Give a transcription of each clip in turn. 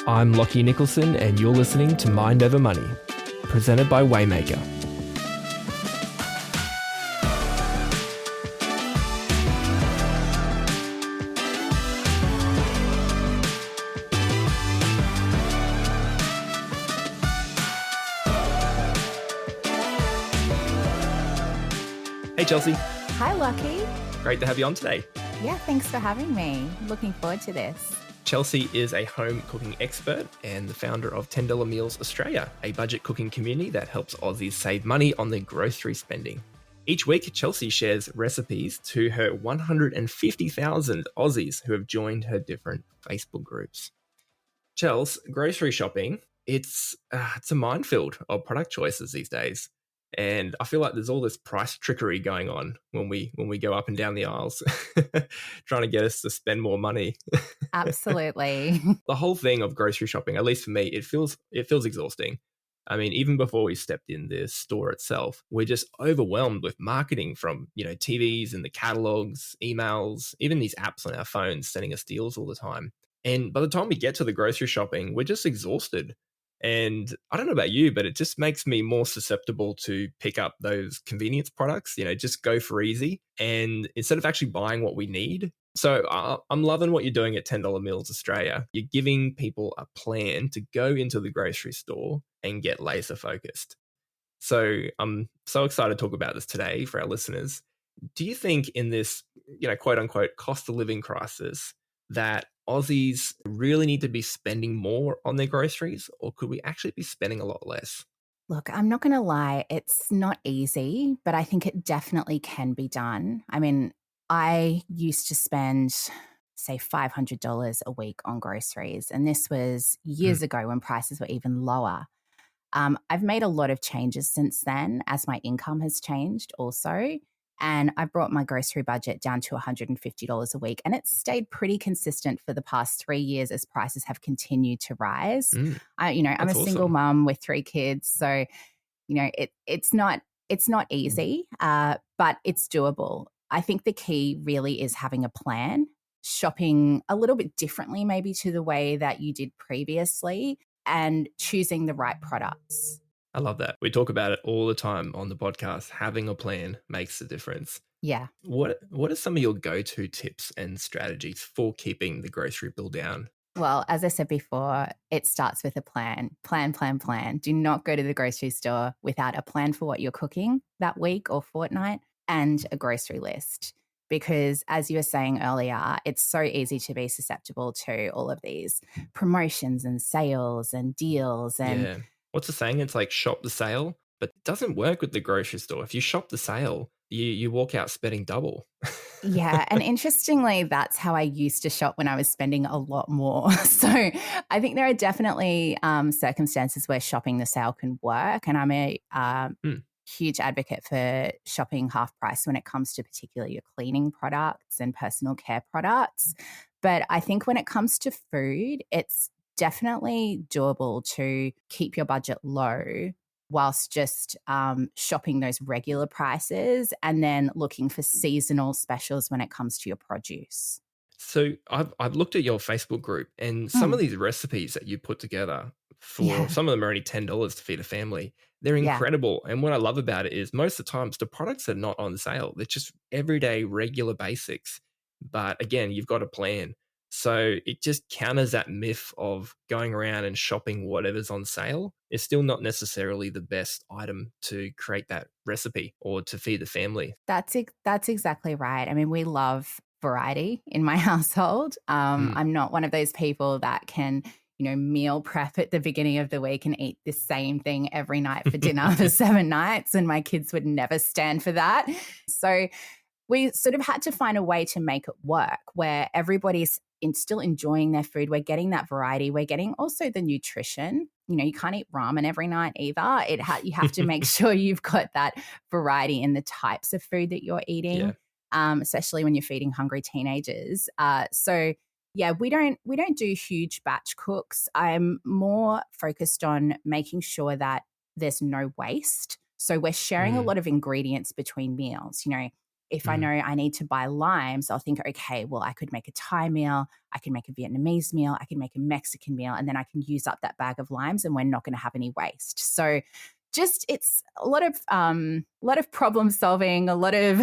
I'm Lachlan Nicolson, and you're listening to Mind Over Money, presented by Waymaker. Hey, Chelsea. Hi, Lucky. Great to have you on today. Yeah, thanks for having me. Looking forward to this. Chelsea is a home cooking expert and the founder of $10 Meals Australia, a budget cooking community that helps Aussies save money on their grocery spending. Each week, Chelsea shares recipes to her 150,000 Aussies who have joined her different Facebook groups. Chelsea, grocery shopping, it's a minefield of product choices these days. And I feel like there's all this price trickery going on when we go up and down the aisles, trying to get us to spend more money. Absolutely. The whole thing of grocery shopping, at least for me, it feels exhausting. I mean, even before we stepped in the store itself, we're just overwhelmed with marketing from, TVs and the catalogs, emails, even these apps on our phones sending us deals all the time. And by the time we get to the grocery shopping, we're just exhausted. And I don't know about you, but it just makes me more susceptible to pick up those convenience products, just go for easy. And instead of actually buying what we need. So I'm loving what you're doing at $10 Meals Australia. You're giving people a plan to go into the grocery store and get laser focused. So I'm so excited to talk about this today for our listeners. Do you think in this, quote unquote, cost of living crisis that Aussies really need to be spending more on their groceries, or could we actually be spending a lot less? Look, I'm not going to lie, it's not easy, but I think it definitely can be done. I mean, I used to spend, say, $500 a week on groceries, and this was years ago when prices were even lower. I've made a lot of changes since then as my income has changed also. And I brought my grocery budget down to $150 a week. And it's stayed pretty consistent for the past 3 years as prices have continued to rise. I'm a single mum with 3 kids. So, it's not easy, but it's doable. I think the key really is having a plan, shopping a little bit differently maybe to the way that you did previously, and choosing the right products. I love that. We talk about it all the time on the podcast. Having a plan makes a difference. Yeah. What are some of your go-to tips and strategies for keeping the grocery bill down? Well, as I said before, it starts with a plan. Plan. Do not go to the grocery store without a plan for what you're cooking that week or fortnight and a grocery list. Because as you were saying earlier, it's so easy to be susceptible to all of these promotions and sales and deals. And what's the saying? It's like shop the sale, but it doesn't work with the grocery store. If you shop the sale, you walk out spending double. Yeah. And interestingly, that's how I used to shop when I was spending a lot more. So I think there are definitely circumstances where shopping the sale can work. And I'm a huge advocate for shopping half price when it comes to particularly your cleaning products and personal care products. But I think when it comes to food, it's definitely doable to keep your budget low whilst just shopping those regular prices and then looking for seasonal specials when it comes to your produce. So I've looked at your Facebook group, and some of these recipes that you put together some of them are only $10 to feed a family. They're incredible. And what I love about it is most of the times the products are not on sale. They're just everyday regular basics. But again, you've got a plan. So it just counters that myth of going around and shopping whatever's on sale. It's still not necessarily the best item to create that recipe or to feed the family. That's exactly right. I mean, we love variety in my household. I'm not one of those people that can, meal prep at the beginning of the week and eat the same thing every night for dinner for 7 nights. And my kids would never stand for that. So we sort of had to find a way to make it work where everybody's still enjoying their food. We're getting that variety. We're getting also the nutrition. You can't eat ramen every night either. You have to make sure you've got that variety in the types of food that you're eating, especially when you're feeding hungry teenagers. We don't do huge batch cooks. I'm more focused on making sure that there's no waste. So we're sharing a lot of ingredients between meals. if I know I need to buy limes, I'll think, okay, well, I could make a Thai meal, I can make a Vietnamese meal, I can make a Mexican meal, and then I can use up that bag of limes and we're not going to have any waste. So just it's a lot of problem solving, a lot of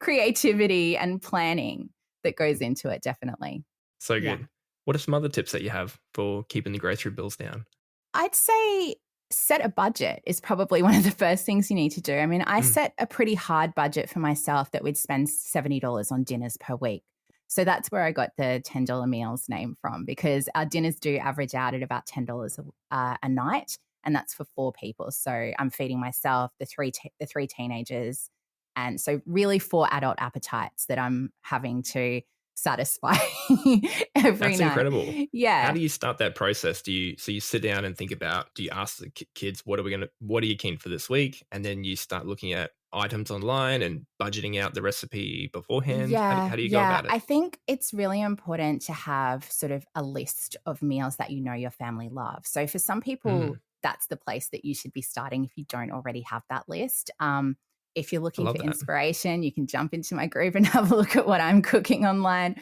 creativity and planning that goes into it, definitely. So Yeah. good. What are some other tips that you have for keeping the grocery bills down? I'd say set a budget is probably one of the first things you need to do. I mean, I set a pretty hard budget for myself that we'd spend $70 on dinners per week. So that's where I got the $10 meals name from, because our dinners do average out at about $10 a night, and that's for 4 people. So I'm feeding myself, the three teenagers, and so really 4 adult appetites that I'm having to satisfy every That's night. incredible. Yeah. How do you start that process? Do you sit down and think about, do you ask the kids, what are you keen for this week? And then you start looking at items online and budgeting out the recipe beforehand. Yeah, How do you go yeah. about it? I think it's really important to have sort of a list of meals that you know your family loves. So for some people, that's the place that you should be starting if you don't already have that list. If you're I looking love for that. inspiration, you can jump into my group and have a look at what I'm cooking online.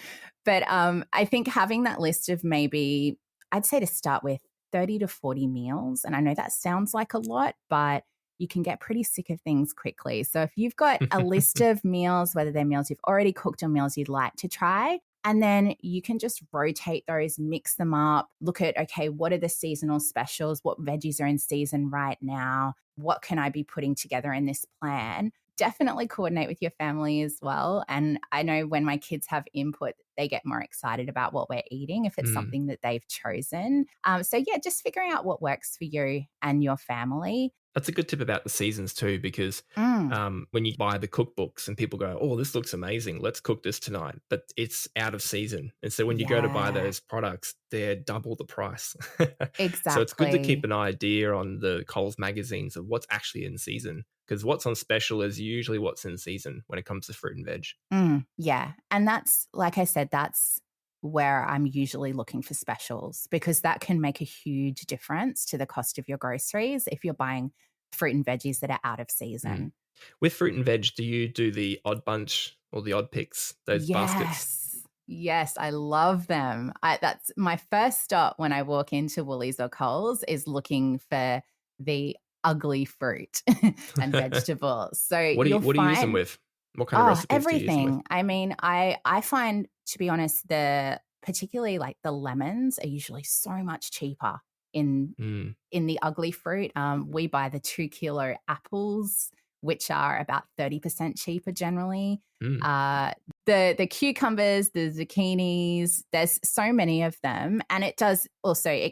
But I think having that list of maybe, I'd say to start with 30 to 40 meals. And I know that sounds like a lot, but you can get pretty sick of things quickly. So if you've got a list of meals, whether they're meals you've already cooked or meals you'd like to try, and then you can just rotate those, mix them up, look at, okay, what are the seasonal specials? What veggies are in season right now? What can I be putting together in this plan? Definitely coordinate with your family as well. And I know when my kids have input, they get more excited about what we're eating if it's something that they've chosen. So yeah, just figuring out what works for you and your family. That's a good tip about the seasons too, because when you buy the cookbooks and people go, oh, this looks amazing, let's cook this tonight, but it's out of season. And so when you go to buy Yeah, those products, they're double the price. So it's good to keep exactly. an idea on the Coles magazines of what's actually in season, because what's on special is usually what's in season when it comes to fruit and veg. Yeah. And that's, like I said, that's where I'm usually looking for specials, because that can make a huge difference to the cost of your groceries if you're buying fruit and veggies that are out of Mm. season. With fruit and veg, do you do the odd bunch or the odd picks, those baskets? Yes. Yes, I love them. That's my first stop when I walk into Woolies or Coles, is looking for the ugly fruit and vegetables. So you'll What do you use them find with? What kind of recipes do you use them with? everything. I mean, I find, to be honest, particularly like the lemons are usually so much cheaper in Mm. the ugly fruit. We buy the 2 kilo apples, which are about 30% cheaper generally. Mm. The cucumbers, the zucchinis, there's so many of them. And it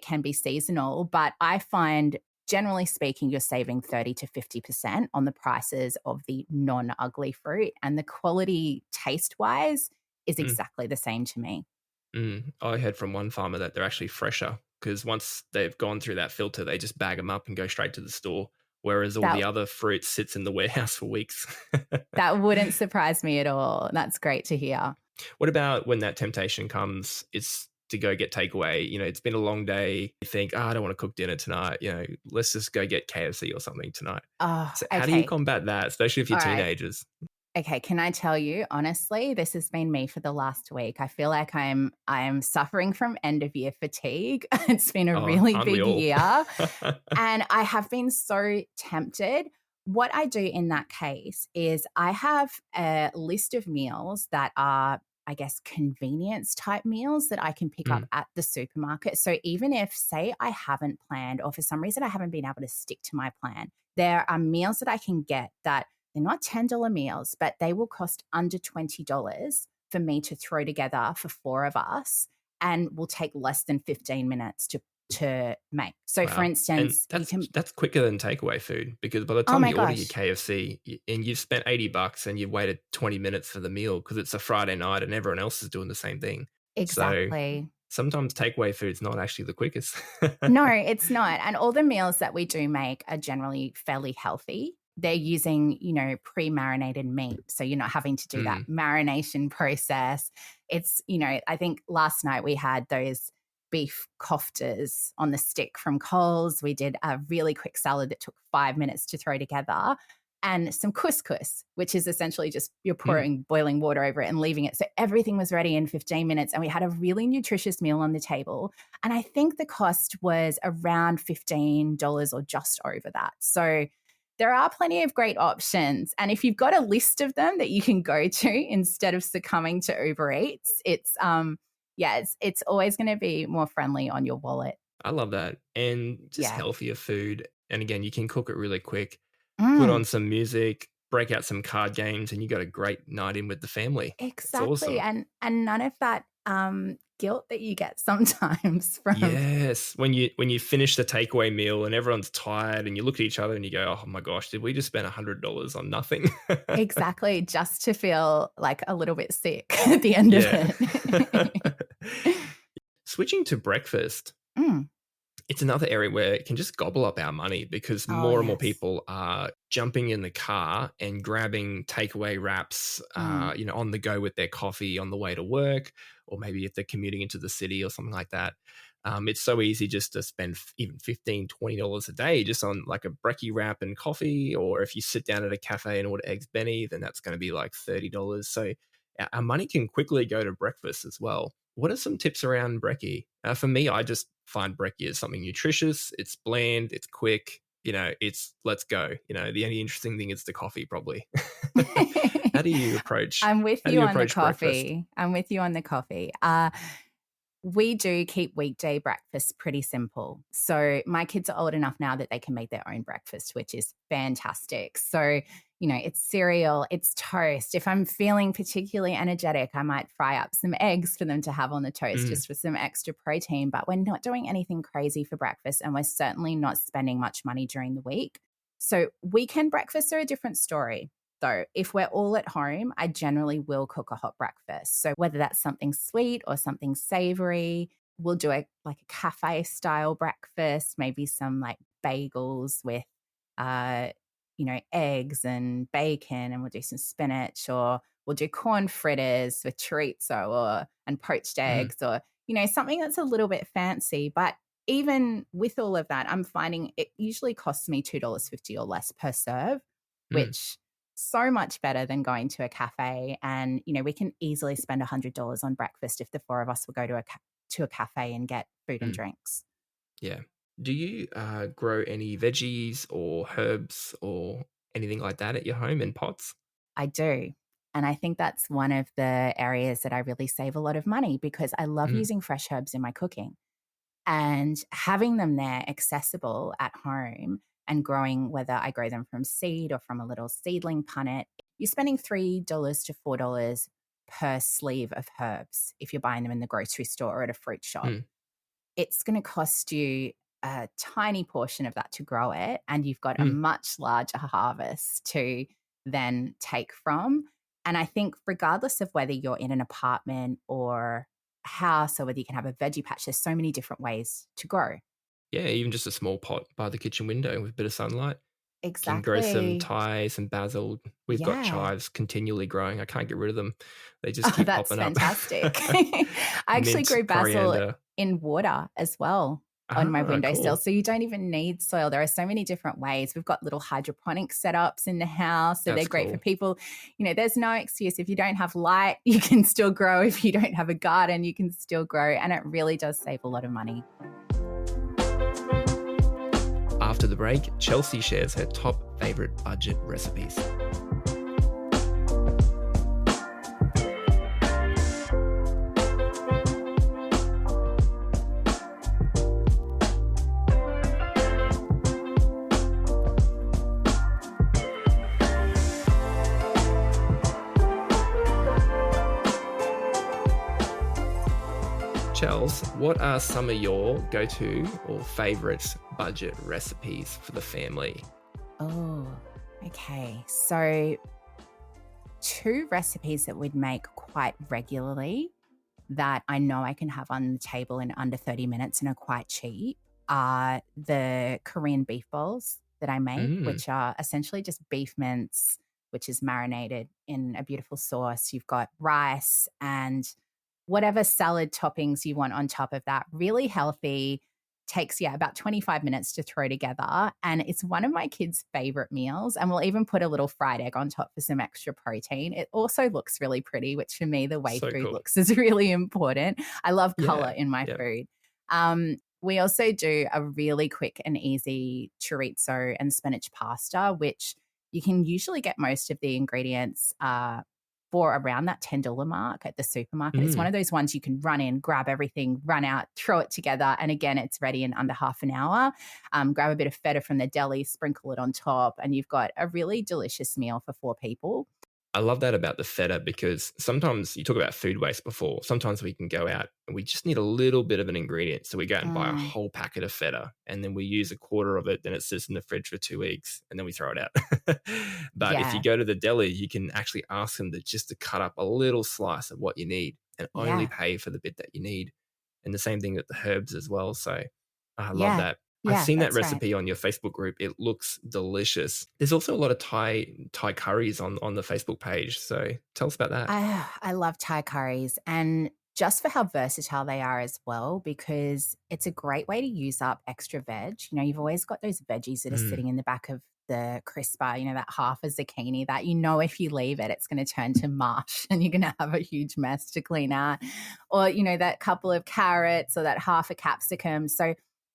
can be seasonal, but I find, generally speaking, you're saving 30 to 50% on the prices of the non-ugly fruit. And the quality taste-wise is Mm. exactly the same to me. I heard from one farmer that they're actually fresher because once they've gone through that filter, they just bag them up and go straight to the store. Whereas all That the other fruit sits in the warehouse for weeks. that wouldn't surprise me at all. That's great to hear. What about when that temptation comes? It's to go get takeaway. You know, it's been a long day. You think, I don't want to cook dinner tonight. You know, let's just go get KFC or something tonight. Oh, So how do you okay. combat that, especially if you're All right. teenagers? Okay, can I tell you, honestly, this has been me for the last week. I feel like I'm suffering from end of year fatigue. It's been a Oh, really aren't we big all? year, and I have been so tempted. What I do in that case is I have a list of meals that are, I guess, convenience type meals that I can pick up Mm, at the supermarket. So even if, say, I haven't planned, or for some reason I haven't been able to stick to my plan, there are meals that I can get that they're not $10 meals, but they will cost under $20 for me to throw together for 4 of us, and will take less than 15 minutes to make. So for wow. And instance, you can, that's quicker than takeaway food because by the oh time my you order your gosh, KFC and you've spent $80 and you've waited 20 minutes for the meal because it's a Friday night and everyone else is doing the same thing. So exactly. sometimes takeaway food's not actually the quickest. No, it's not. And all the meals that we do make are generally fairly healthy. They're using, pre-marinated meat. So you're not having to do that Mm, marination process. It's, I think last night we had those beef koftas on the stick from Coles. We did a really quick salad that took 5 minutes to throw together. and some couscous, which is essentially just you're Mm. pouring boiling water over it and leaving it. So everything was ready in 15 minutes. And we had a really nutritious meal on the table. And I think the cost was around $15 or just over that. So there are plenty of great options. And if you've got a list of them that you can go to instead of succumbing to Uber Eats, it's always going to be more friendly on your wallet. I love that. And just Yeah. healthier food. And again, you can cook it really quick, put Mm. on some music, break out some card games, and you got a great night in with the family. It's Exactly. awesome. And none of that guilt that you get sometimes from Yes. When you finish the takeaway meal and everyone's tired and you look at each other and you go, oh my gosh, did we just spend $100 on nothing? exactly just to feel like a little bit sick at the end of Yeah. it. Switching to breakfast, Mm. it's another area where it can just gobble up our money because Oh, more and more yes. people are jumping in the car and grabbing takeaway wraps, Mm. on the go with their coffee on the way to work, or maybe if they're commuting into the city or something like that. It's so easy just to spend even $15-$20 a day just on like a brekkie wrap and coffee, or if you sit down at a cafe and order eggs Benny, then that's going to be like $30. So our money can quickly go to breakfast as well. What are some tips around brekkie? For me, I just find brekkie as something nutritious. It's bland. It's quick. It's let's go. The only interesting thing is the coffee, probably. How do you approach? I'm with How do you you on the approach breakfast? coffee. I'm with you on the coffee. We do keep weekday breakfast pretty simple. So my kids are old enough now that they can make their own breakfast, which is fantastic. So, it's cereal, it's toast. If I'm feeling particularly energetic, I might fry up some eggs for them to have on the toast Mm, just for some extra protein. But we're not doing anything crazy for breakfast, and we're certainly not spending much money during the week. So weekend breakfasts are a different story. Though, if we're all at home, I generally will cook a hot breakfast. So whether that's something sweet or something savory, we'll do like a cafe style breakfast, maybe some like bagels with uh, eggs and bacon, and we'll do some spinach, or we'll do corn fritters with chorizo and poached mm, eggs, or something that's a little bit fancy. But even with all of that, I'm finding it usually costs me $2.50 or less per serve, mm. which so much better than going to a cafe. And we can easily spend $100 on breakfast if the four of us will go to a cafe and get food and Mm. drinks. Yeah. Do you grow any veggies or herbs or anything like that at your home in pots? I do. And I think that's one of the areas that I really save a lot of money, because I love Mm, using fresh herbs in my cooking, and having them there accessible at home and growing, whether I grow them from seed or from a little seedling punnet. You're spending $3 to $4 per sleeve of herbs if you're buying them in the grocery store or at a fruit shop. mm, It's going to cost you a tiny portion of that to grow it, and you've got a mm. much larger harvest to then take from. And I think regardless of whether you're in an apartment or a house, or whether you can have a veggie patch, there's so many different ways to grow. Yeah, even just a small pot by the kitchen window with a bit of sunlight. Can grow some Exactly. Thai, some basil. We've got Yeah. chives continually growing. I can't get rid of them. They just Oh, keep that's popping up. fantastic. I actually Mint, grow basil coriander. in water as well on my Ah, windowsill. cool. So you don't even need soil. There are so many different ways. We've got little hydroponic setups in the house. So they're That's great for cool. people. There's no excuse. If you don't have light, you can still grow. If you don't have a garden, you can still grow. And it really does save a lot of money. After the break, Chelsea shares her top favorite budget recipes. Chels, what are some of your go-to or favorite budget recipes for the family? Oh, okay. So, two recipes that we'd make quite regularly that I know I can have on the table in under 30 minutes and are quite cheap are the Korean beef bowls that I make, Mm, which are essentially just beef mince, which is marinated in a beautiful sauce. You've got rice and whatever salad toppings you want on top of that. Really healthy. takes, about 25 minutes to throw together. And it's one of my kids' favorite meals. And we'll even put a little fried egg on top for some extra protein. It also looks really pretty, which for me, the way So food cool. looks is really important. I love color Yeah. in my Yeah. food. We also do a really quick and easy chorizo and spinach pasta, which you can usually get most of the ingredients for around that $10 mark at the supermarket. It's one of those ones you can run in, grab everything, run out, throw it together. And again, it's ready in under half an hour. Grab a bit of feta from the deli, sprinkle it on top, and you've got a really delicious meal for 4 people. I love that about the feta because sometimes you talk about food waste before. Sometimes we can go out and we just need a little bit of an ingredient. So we go out and buy a whole packet of feta and then we use a quarter of it. Then it sits in the fridge for 2 weeks and then we throw it out. But if you Yeah. go to the deli, you can actually ask them to cut up a little slice of what you need and only Yeah. pay for the bit that you need. And the same thing with the herbs as well. So I love Yeah. that. I've Yeah, seen that that's right. recipe on your Facebook group. It looks delicious. There's also a lot of Thai curries on the Facebook page. So tell us about that. I love Thai curries, and just for how versatile they are as well, because it's a great way to use up extra veg. You've always got those veggies that are Mm, sitting in the back of the crisper, that half a zucchini that if you leave it, it's going to turn to mush and you're going to have a huge mess to clean out. Or, that couple of carrots or that half a capsicum. So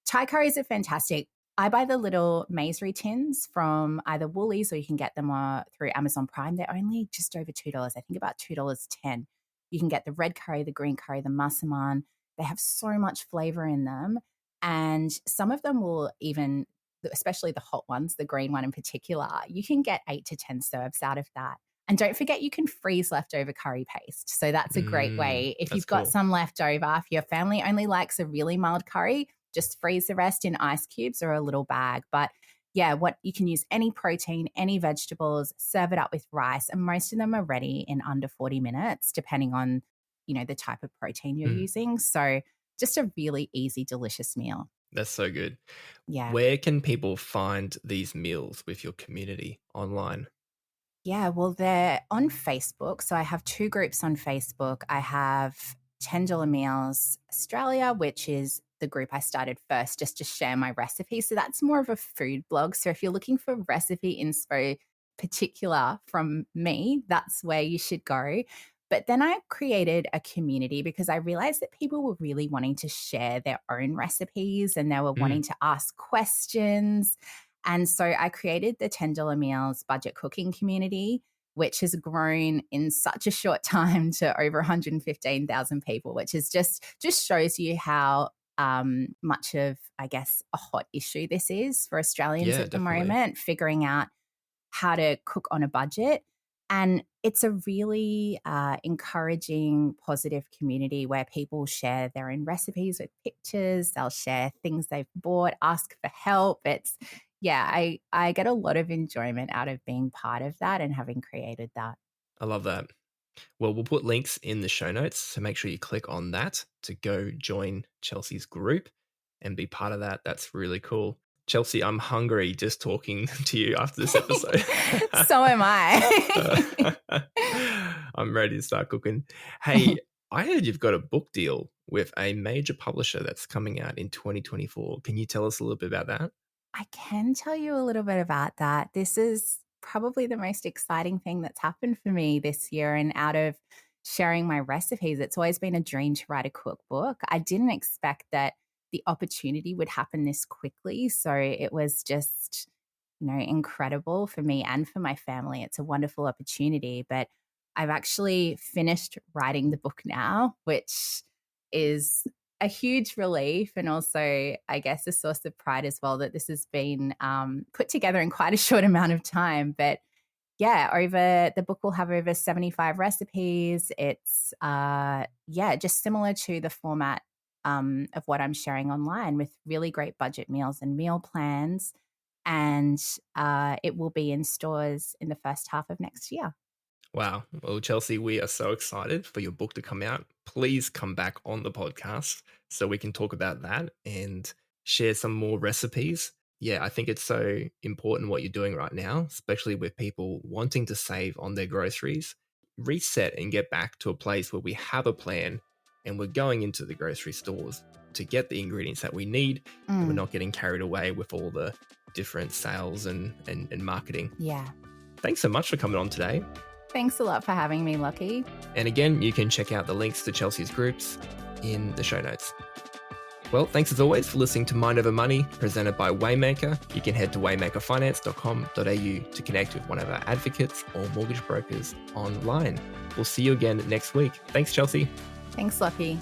Thai curries are fantastic. I buy the little Maisry tins from either Woolies or you can get them through Amazon Prime. They're only just over $2. I think about $2.10. You can get the red curry, the green curry, the massaman. They have so much flavor in them. And some of them will even, especially the hot ones, the green one in particular, you can get 8 to 10 serves out of that. And don't forget, you can freeze leftover curry paste. So that's a great way. If that's you've got cool. some left over, if your family only likes a really mild curry, just freeze the rest in ice cubes or a little bag. But yeah, what you can use any protein, any vegetables, serve it up with rice. And most of them are ready in under 40 minutes, depending on, the type of protein you're Mm, using. So just a really easy, delicious meal. that's so good. Yeah. Where can people find these meals with your community online? Yeah, well, they're on Facebook. So I have 2 groups on Facebook. I have $10 Meals Australia, which is the group I started first just to share my recipes. So that's more of a food blog. So if you're looking for recipe inspo particular from me, that's where you should go. But then I created a community because I realized that people were really wanting to share their own recipes and they were Mm, wanting to ask questions. And so I created the $10 Meals budget cooking community, which has grown in such a short time to over 115,000 people, which is just shows you how much of, I guess, a hot issue this is for Australians yeah, at the definitely. moment, figuring out how to cook on a budget. And it's a really encouraging, positive community where people share their own recipes with pictures. They'll share things they've bought, ask for help. I get a lot of enjoyment out of being part of that and having created that. I love that. Well, we'll put links in the show notes. So make sure you click on that to go join Chelsea's group and be part of that. That's really cool. Chelsea, I'm hungry just talking to you after this episode. So am I. I'm ready to start cooking. Hey, I heard you've got a book deal with a major publisher that's coming out in 2024. Can you tell us a little bit about that? I can tell you a little bit about that. This is probably the most exciting thing that's happened for me this year. And out of sharing my recipes, it's always been a dream to write a cookbook. I didn't expect that the opportunity would happen this quickly. So it was just, incredible for me and for my family. It's a wonderful opportunity. But I've actually finished writing the book now, which is a huge relief and also, I guess, a source of pride as well that this has been put together in quite a short amount of time. But yeah, over the book will have over 75 recipes. It's just similar to the format of what I'm sharing online with really great budget meals and meal plans. And it will be in stores in the first half of next year. Wow. Well, Chelsea, we are so excited for your book to come out. Please come back on the podcast so we can talk about that and share some more recipes. Yeah, I think it's so important what you're doing right now, especially with people wanting to save on their groceries, reset and get back to a place where we have a plan and we're going into the grocery stores to get the ingredients that we need, and we're not getting carried away with all the different sales and marketing. Yeah. Thanks so much for coming on today. Thanks a lot for having me, Lockie. And again, you can check out the links to Chelsea's groups in the show notes. Well, thanks as always for listening to Mind Over Money, presented by Waymaker. You can head to waymakerfinance.com.au to connect with one of our advocates or mortgage brokers online. We'll see you again next week. Thanks, Chelsea. Thanks, Lockie.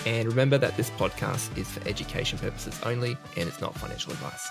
And remember that this podcast is for education purposes only, and it's not financial advice.